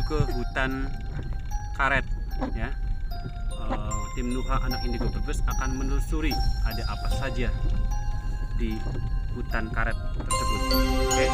ke hutan karet ya. Tim Nuha Anak Indigo Brebes akan menelusuri ada apa saja di hutan karet tersebut. Oke.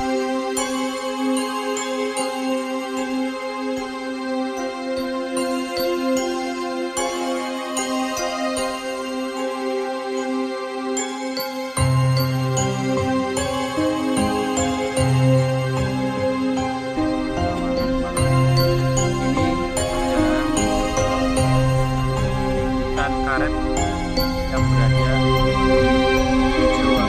Karet yang berada di Jawa.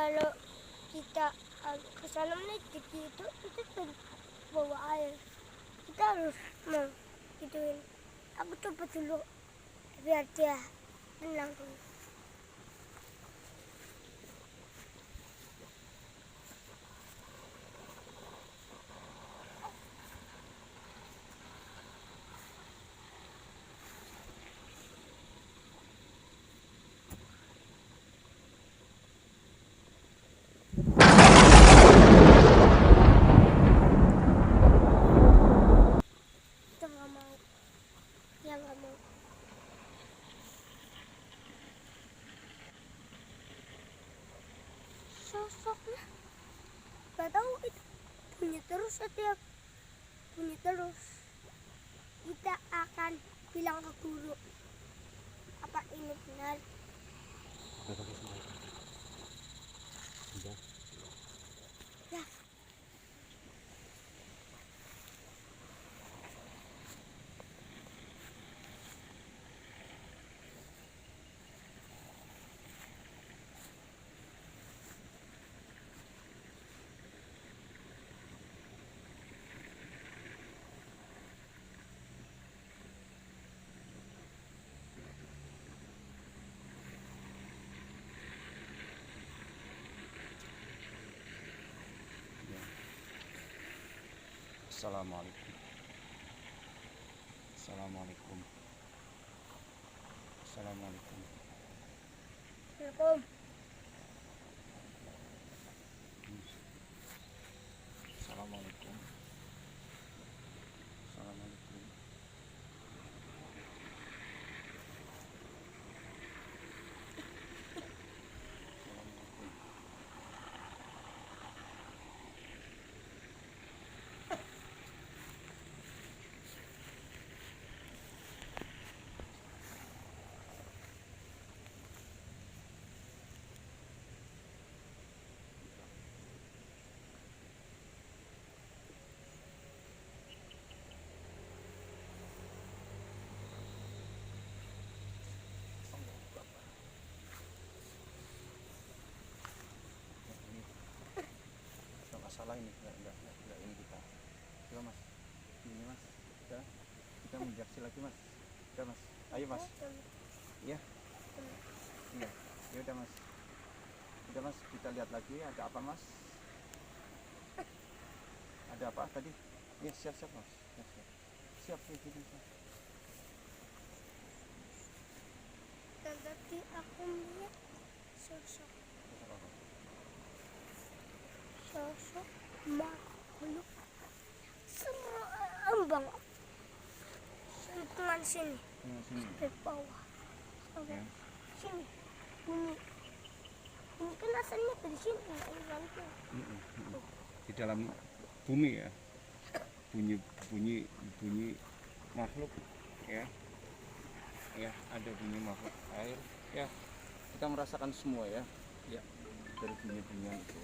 kalau kita ke sana meniti itu bawa air, kita harus mau gituin. Aku coba dulu biar dia tenang dulu. Kita nggak mau, ya nggak mau. Sosoknya nggak tahu, itu bunyi terus, setiap bunyi terus. Kita akan bilang ke guru apa ini benar. Ya. Assalamualaikum. Assalamualaikum. Assalamualaikum. Assalamualaikum. Assalamualaikum. Assalamualaikum. Salah ini, enggak ini kita. Coba mas, ini mas, kita menjaksi lagi mas. Udah mas, ayo mas. Iya, iya, ya udah mas. Udah mas, kita lihat lagi ada apa mas? Ada apa tadi? Ya siap mas, siap gini. Dan tadi aku melihat sosok makhluk serem banget. Sentuhan sini, sampai bawah, sampai sini. Bunyi kan asalnya dari sini, Di dalam bumi ya, bunyi makhluk ya, ada bunyi makhluk air ya. Kita merasakan semua ya, dari bunyi-bunyian itu.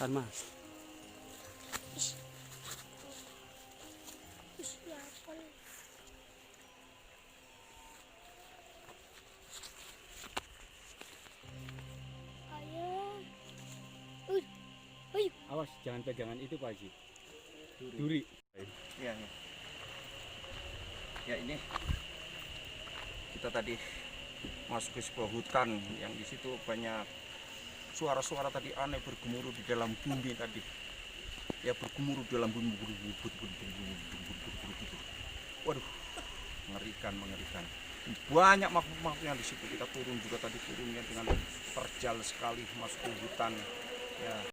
Kan Mas. Ish. Ish, ya ampun. Ayo. Uy. Uy. Awas jangan pegangan itu Pak Haji. Duri. Iya, ya. Ya ini kita tadi masuk ke sebuah hutan yang di situ banyak suara-suara tadi aneh bergemuruh di dalam bumi tadi. Ya bergemuruh di dalam bumi. Waduh, mengerikan. Banyak makhluk-makhluk yang di situ. Kita turun juga tadi turunnya dengan terjal sekali masuk ke hutan. Ya.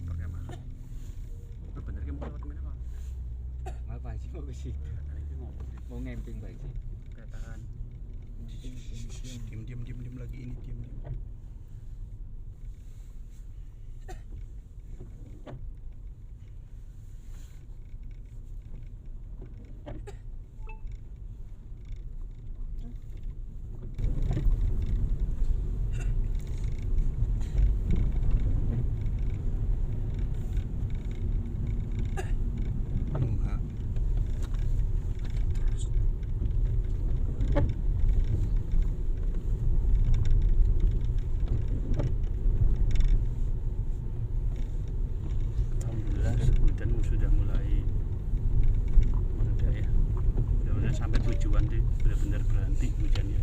perkemahan. Itu bener ki mau temen apa? Apa sih mau ke situ? Mau ngemping Pak Haji. Kelihatan. Diam lagi ini diam. sampai tujuan sih benar-benar berhenti hujannya.